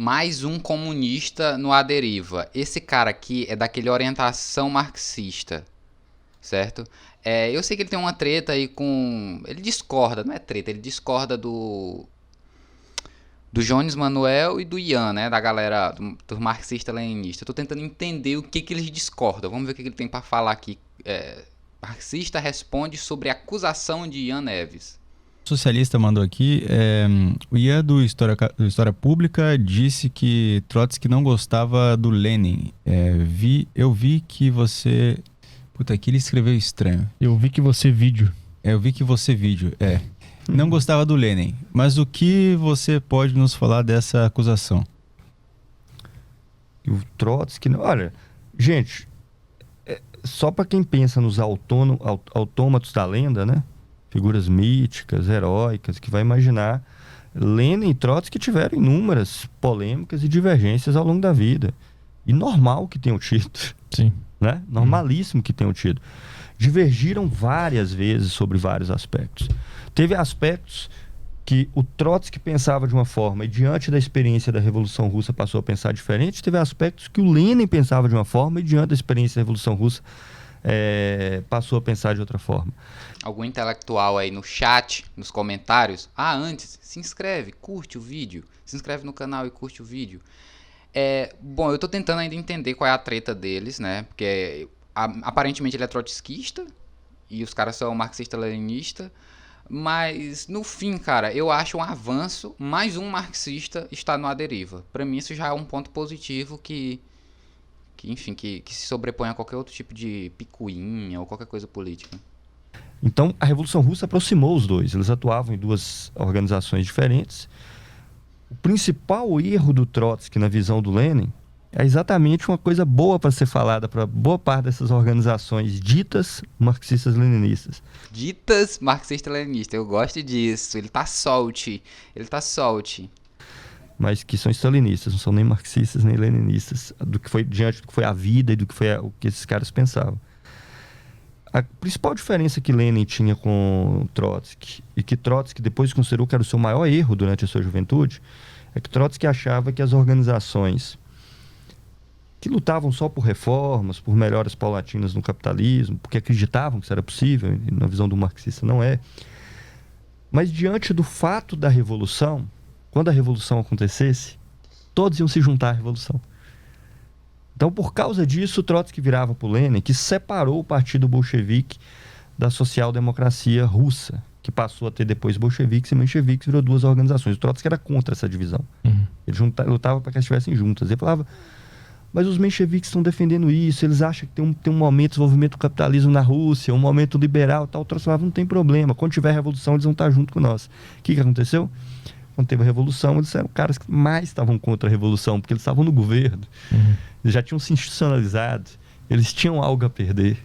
mais um comunista no A Deriva. Esse cara aqui é daquele orientação marxista, certo? Eu sei que ele tem uma treta aí com... Ele discorda, não é treta, ele discorda do Jones Manuel e do Ian, né? Da galera do marxista-leninista. Tô tentando entender o que eles discordam. Vamos ver o que ele tem pra falar aqui. Marxista responde sobre a acusação de Ian Neves. O socialista mandou aqui, o Ian do História Pública disse que Trotsky não gostava do Lenin. Eu vi que você... Puta, aqui ele escreveu estranho. Eu vi que você vídeo. Eu vi que você vídeo, Não gostava do Lenin. Mas o que você pode nos falar dessa acusação? O Trotsky... Olha, gente, só para quem pensa nos autômatos da lenda, né? Figuras míticas, heróicas, que vai imaginar... Lenin e Trotsky tiveram inúmeras polêmicas e divergências ao longo da vida. E normal que tenham tido. Sim. Né? Normalíssimo que tenham tido. Divergiram várias vezes sobre vários aspectos. Teve aspectos que o Trotsky pensava de uma forma e diante da experiência da Revolução Russa passou a pensar diferente. Teve aspectos que o Lenin pensava de uma forma e diante da experiência da Revolução Russa passou a pensar de outra forma. Algum intelectual aí no chat, nos comentários, antes, se inscreve, curte o vídeo, se inscreve no canal e curte o vídeo. Bom, eu tô tentando ainda entender qual é a treta deles, né? Porque aparentemente ele é trotskista e os caras são marxista-leninista. Mas no fim, cara, eu acho um avanço. Mais um marxista está no A Deriva. Pra mim isso já é um ponto positivo que se sobrepõe a qualquer outro tipo de picuinha ou qualquer coisa política. Então a Revolução Russa aproximou os dois. Eles atuavam em duas organizações diferentes. O principal erro do Trotsky na visão do Lenin é exatamente uma coisa boa para ser falada para boa parte dessas organizações ditas marxistas-leninistas. Ditas marxista-leninista, eu gosto disso. Ele tá solte. Mas que são stalinistas, não são nem marxistas nem leninistas, diante do que foi a vida e do que foi o que esses caras pensavam. A principal diferença que Lenin tinha com Trotsky, e que Trotsky depois considerou que era o seu maior erro durante a sua juventude, é que Trotsky achava que as organizações que lutavam só por reformas, por melhoras paulatinas no capitalismo, porque acreditavam que isso era possível, e na visão do marxista não é. Mas diante do fato da revolução, quando a revolução acontecesse, todos iam se juntar à revolução. Então, por causa disso, Trotsky virava para o Lenin, que separou o partido bolchevique da social-democracia russa, que passou a ter depois bolcheviques e mencheviques, virou duas organizações. O Trotsky era contra essa divisão. Ele lutava para que elas estivessem juntas. Ele falava, mas os mencheviques estão defendendo isso, eles acham que tem um momento de desenvolvimento do capitalismo na Rússia, um momento liberal, tal. O Trotsky falava, não tem problema, quando tiver revolução eles vão estar junto com nós. O que aconteceu? Quando teve a revolução, eles eram caras que mais estavam contra a revolução, porque eles estavam no governo. Eles já tinham se institucionalizado, eles tinham algo a perder.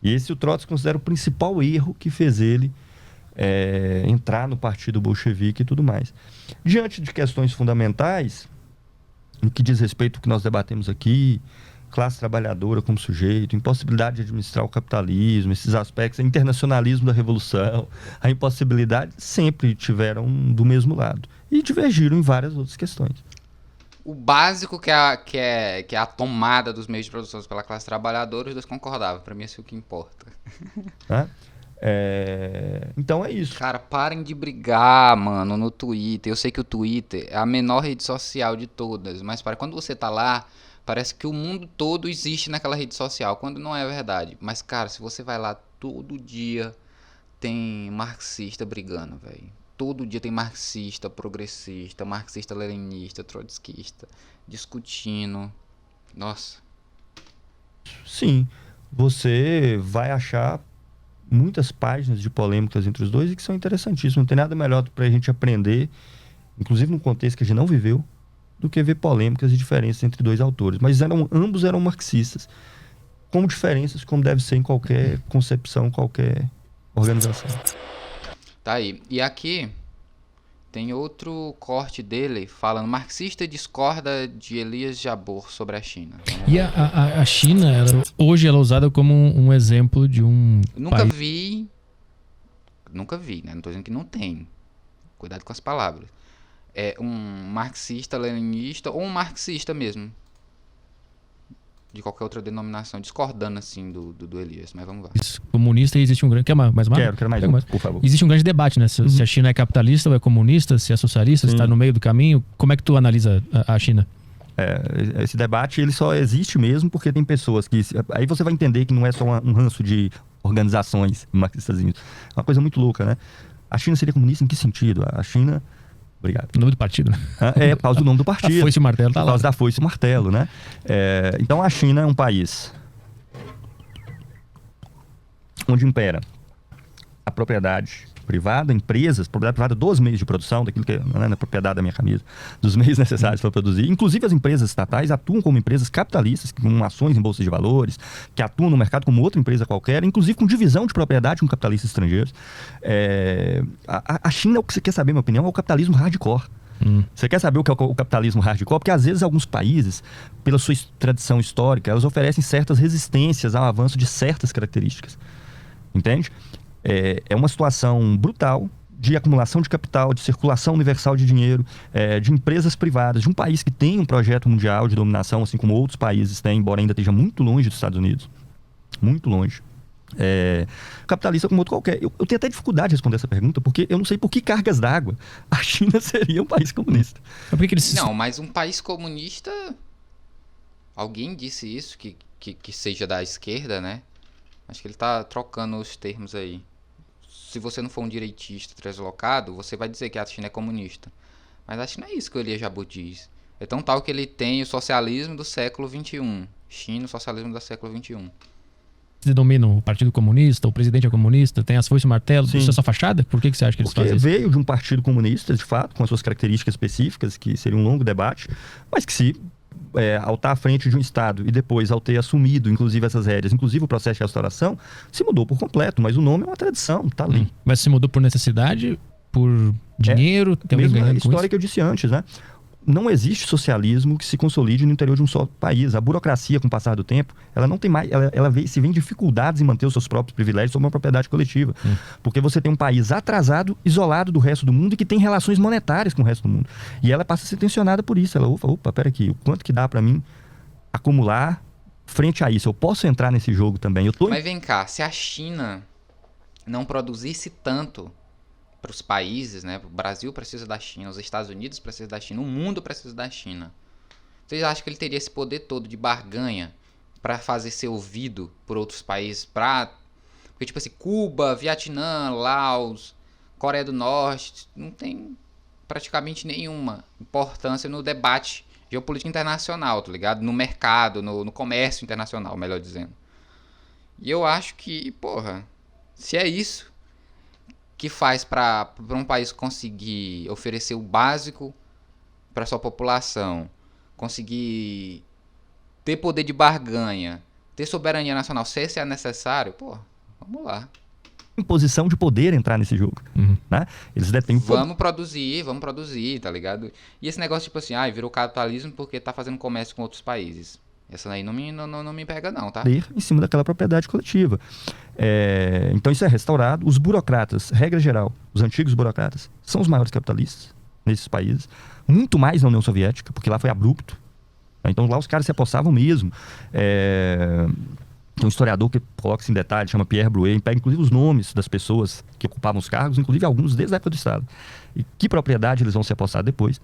E esse o Trotsky considera o principal erro que fez ele entrar no partido bolchevique e tudo mais. Diante de questões fundamentais, no que diz respeito ao que nós debatemos aqui, classe trabalhadora como sujeito, impossibilidade de administrar o capitalismo, esses aspectos, o internacionalismo da revolução, a impossibilidade, sempre tiveram do mesmo lado. E divergiram em várias outras questões. O básico que é a tomada dos meios de produção pela classe trabalhadora, os dois concordavam. Pra mim, isso é o que importa. Então é isso. Cara, parem de brigar, mano, no Twitter. Eu sei que o Twitter é a menor rede social de todas, mas quando você tá lá, parece que o mundo todo existe naquela rede social, quando não é verdade. Mas, cara, se você vai lá todo dia, tem marxista brigando, velho. Todo dia tem marxista, progressista, marxista-leninista, trotskista, discutindo. Nossa. Sim, você vai achar muitas páginas de polêmicas entre os dois e que são interessantíssimas. Não tem nada melhor para a gente aprender, inclusive num contexto que a gente não viveu, do que ver polêmicas e diferenças entre dois autores. Mas ambos eram marxistas, com diferenças como deve ser em qualquer concepção, qualquer organização. Tá aí. E aqui tem outro corte dele falando: marxista discorda de Elias Jabbour sobre a China. E a China, hoje ela é usada como um exemplo de um Nunca país... vi, né? Não tô dizendo que não tem. Cuidado com as palavras. um marxista-leninista ou um marxista mesmo. De qualquer outra denominação, discordando assim do Elias, mas vamos lá. Comunista, existe um grande... Quer mais uma? Quero mais um, por favor. Existe um grande debate, né? Se a China é capitalista ou é comunista, se é socialista, se está no meio do caminho. Como é que tu analisa a China? Esse debate ele só existe mesmo porque tem pessoas que... Aí você vai entender que não é só um ranço de organizações marxistas. É uma coisa muito louca, né? A China seria comunista em que sentido? A China... Obrigado. O nome do partido, né? Por causa do nome do partido. A foice e o martelo tá lá. Por causa da foice e o martelo, né? Então a China é um país onde impera a propriedade privada, empresas, propriedade privada dos meios de produção, daquilo que não é na propriedade da minha camisa, dos meios necessários para produzir. Inclusive as empresas estatais atuam como empresas capitalistas, com ações em bolsas de valores, que atuam no mercado como outra empresa qualquer, inclusive com divisão de propriedade com capitalistas estrangeiros. A China, o que você quer saber, minha opinião, é o capitalismo hardcore. Você quer saber o que é o capitalismo hardcore? Porque às vezes alguns países, pela sua tradição histórica, elas oferecem certas resistências ao avanço de certas características. Entende? É uma situação brutal de acumulação de capital, de circulação universal de dinheiro, de empresas privadas, de um país que tem um projeto mundial de dominação, assim como outros países têm, embora ainda esteja muito longe dos Estados Unidos. Muito longe. Capitalista como outro qualquer. Eu tenho até dificuldade de responder essa pergunta, porque eu não sei por que cargas d'água a China seria um país comunista. Não, mas um país comunista... Alguém disse isso, que seja da esquerda, né? Acho que ele tá trocando os termos aí. Se você não for um direitista translocado, você vai dizer que a China é comunista. Mas acho que não é isso que o Elias Jabbour diz. É tão tal que ele tem o socialismo do século XXI. China, o socialismo do século XXI. Se dominam o Partido Comunista, o presidente é comunista, tem as foices e o martelo, isso é só fachada? Por que você acha que eles fazem isso? Veio de um partido comunista, de fato, com as suas características específicas, que seria um longo debate, mas que se... ao estar à frente de um Estado e depois ao ter assumido, inclusive, essas rédeas, inclusive o processo de restauração, se mudou por completo, mas o nome é uma tradição, tá ali. Mas se mudou por necessidade, por dinheiro, tem alguém ganhando com isso? História que eu disse antes, né? Não existe socialismo que se consolide no interior de um só país. A burocracia, com o passar do tempo, ela não tem mais, ela se vê em dificuldades em manter os seus próprios privilégios sobre uma propriedade coletiva. Porque você tem um país atrasado, isolado do resto do mundo e que tem relações monetárias com o resto do mundo. E ela passa a ser tensionada por isso. Ela, opa, pera aqui, o quanto que dá para mim acumular frente a isso? Eu posso entrar nesse jogo também? Mas vem cá, se a China não produzisse tanto para os países, né? O Brasil precisa da China, os Estados Unidos precisam da China, o mundo precisa da China. Vocês acham que ele teria esse poder todo de barganha para fazer ser ouvido por outros países? Porque, tipo assim, Cuba, Vietnã, Laos, Coreia do Norte, não tem praticamente nenhuma importância no debate geopolítico internacional, tá ligado? No mercado, no comércio internacional, melhor dizendo. E eu acho que, se é isso que faz para um país conseguir oferecer o básico para sua população, conseguir ter poder de barganha, ter soberania nacional, se esse é necessário, vamos lá. Em posição de poder entrar nesse jogo, né? Eles detêm... Vamos produzir, tá ligado? E esse negócio tipo assim, virou capitalismo porque tá fazendo comércio com outros países. Essa aí não me pega não, tá? Em cima daquela propriedade coletiva. Então isso é restaurado. Os burocratas, regra geral, os antigos burocratas, são os maiores capitalistas nesses países. Muito mais na União Soviética, porque lá foi abrupto. Então lá os caras se apossavam mesmo. Tem um historiador que coloca isso em detalhe, chama Pierre Brouet, pega inclusive os nomes das pessoas que ocupavam os cargos, inclusive alguns desde a época do Estado. E que propriedade eles vão se apossar depois.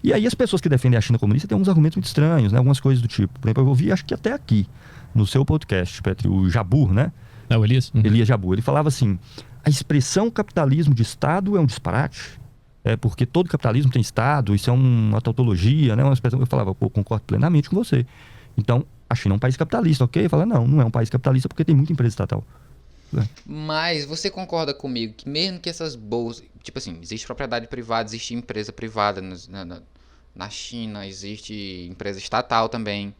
E aí as pessoas que defendem a China comunista têm alguns argumentos muito estranhos, né? Algumas coisas do tipo. Por exemplo, eu ouvi, acho que até aqui, no seu podcast, Petri, o Jabbour, né? O Elias? Elias Jabbour. Ele falava assim, a expressão capitalismo de Estado é um disparate, porque todo capitalismo tem Estado, isso é uma tautologia, né? Uma expressão que eu falava, concordo plenamente com você. Então, a China é um país capitalista, ok? Fala, não é um país capitalista porque tem muita empresa estatal. Mas você concorda comigo que mesmo que essas bolsas... Tipo assim, existe propriedade privada, existe empresa privada na China, existe empresa estatal também.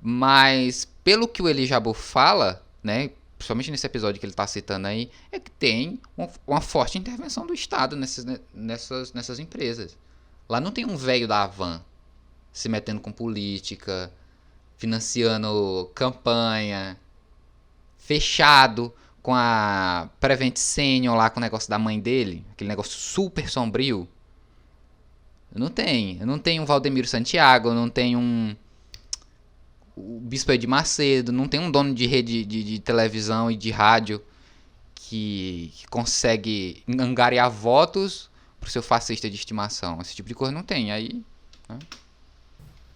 Mas, pelo que o Elias Jabbour fala, né, principalmente nesse episódio que ele está citando aí, é que tem uma forte intervenção do Estado nessas empresas. Lá não tem um velho da Havan se metendo com política, financiando campanha, fechado com a Prevent Senior lá, com o negócio da mãe dele, aquele negócio super sombrio. Eu não tenho um Valdemiro Santiago, eu não tenho o Bispo Edir Macedo, não tem um dono de rede de televisão e de rádio que consegue angariar votos pro seu fascista de estimação. Esse tipo de coisa não tem. Aí, né?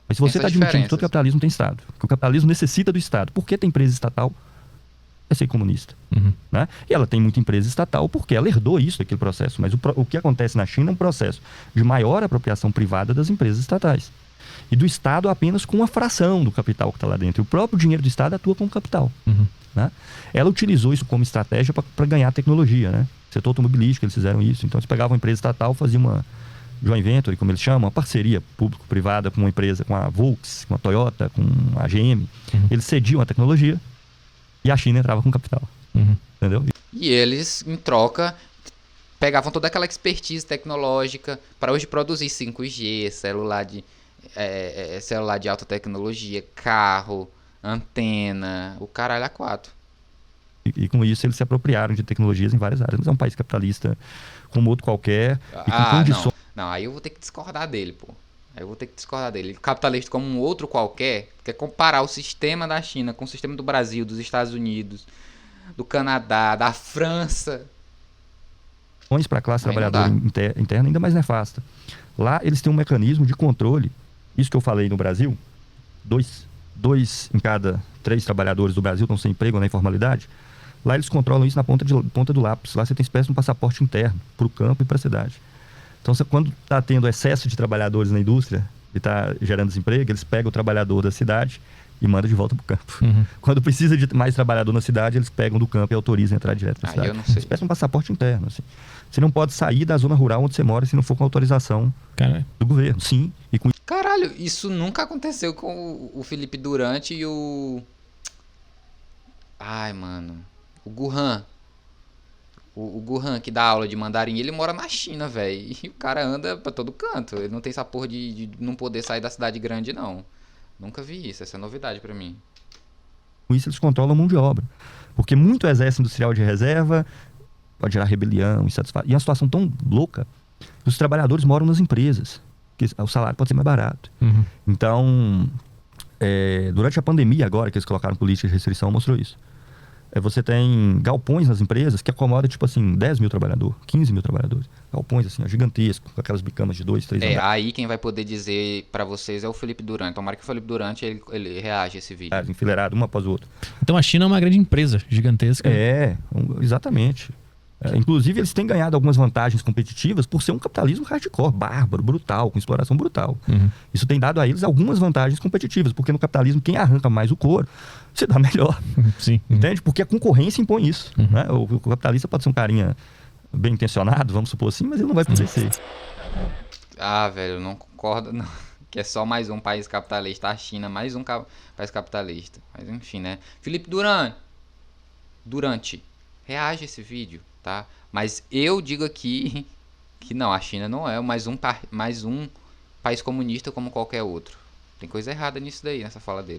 Mas se você está admitindo que todo capitalismo tem Estado, que o capitalismo necessita do Estado, por que tem empresa estatal? É ser comunista. Né? E ela tem muita empresa estatal porque ela herdou isso, aquele processo. Mas o que acontece na China é um processo de maior apropriação privada das empresas estatais. E do Estado apenas com uma fração do capital que está lá dentro. E o próprio dinheiro do Estado atua como capital. Né? Ela utilizou isso como estratégia para ganhar tecnologia. Né? Setor automobilístico, eles fizeram isso. Então, eles pegavam uma empresa estatal, faziam uma joint venture, como eles chamam, uma parceria público-privada com uma empresa, com a Volks, com a Toyota, com a GM. Eles cediam a tecnologia e a China entrava com capital. Entendeu? E eles, em troca, pegavam toda aquela expertise tecnológica para hoje produzir 5G, celular de alta tecnologia, carro, antena, o caralho a quatro. E com isso eles se apropriaram de tecnologias em várias áreas. Mas é um país capitalista como outro qualquer e com condições... Não, aí eu vou ter que discordar dele, pô. Capitalista como um outro qualquer, quer comparar o sistema da China com o sistema do Brasil, dos Estados Unidos, do Canadá, da França. Para a classe trabalhadora interna ainda mais nefasta. Lá eles têm um mecanismo de controle. Isso que eu falei no Brasil, dois em cada 3 trabalhadores do Brasil estão sem emprego ou na informalidade. Lá eles controlam isso na ponta do lápis. Lá você tem espécie de um passaporte interno para o campo e para a cidade. Então, quando está tendo excesso de trabalhadores na indústria e está gerando desemprego, eles pegam o trabalhador da cidade e mandam de volta para o campo. Quando precisa de mais trabalhador na cidade, eles pegam do campo e autorizam entrar direto na cidade. Eu não sei. Espécie de um passaporte interno. Assim. Você não pode sair da zona rural onde você mora se não for com autorização do governo. Sim. E com... Caralho, isso nunca aconteceu com o Felipe Durante e o... Ai, mano. O Guhan. O Guhan, que dá aula de mandarim, ele mora na China, velho. E o cara anda pra todo canto. Ele não tem essa porra de não poder sair da cidade grande, não. Nunca vi isso. Essa é novidade pra mim. Com isso, eles controlam a mão de obra. Porque muito exército industrial de reserva pode gerar rebelião, insatisfação. E é uma situação tão louca que os trabalhadores moram nas empresas. Que o salário pode ser mais barato. Então, durante a pandemia agora, que eles colocaram política de restrição, mostrou isso. Você tem galpões nas empresas que acomodam, tipo assim, 10 mil trabalhadores, 15 mil trabalhadores. Galpões, assim, gigantescos, com aquelas bicamas de 2, 3 andares. Aí quem vai poder dizer pra vocês é o Felipe Durante. Tomara que o Felipe Durante, ele reage a esse vídeo. Enfileirado, uma após o outro. Então a China é uma grande empresa, gigantesca. Exatamente. Inclusive, eles têm ganhado algumas vantagens competitivas por ser um capitalismo hardcore, bárbaro, brutal, com exploração brutal. Isso tem dado a eles algumas vantagens competitivas, porque no capitalismo, quem arranca mais o couro, se dá melhor. Sim. Entende? Porque a concorrência impõe isso. Né? O capitalista pode ser um carinha bem intencionado, vamos supor assim, mas ele não vai poder ser. Velho, eu não concordo, não. Que é só mais um país capitalista. A China, mais um país capitalista. Mas enfim, né? Felipe Durante, reage a esse vídeo, tá? Mas eu digo aqui que não, a China não é mais um país comunista como qualquer outro. Tem coisa errada nisso daí, nessa fala dele.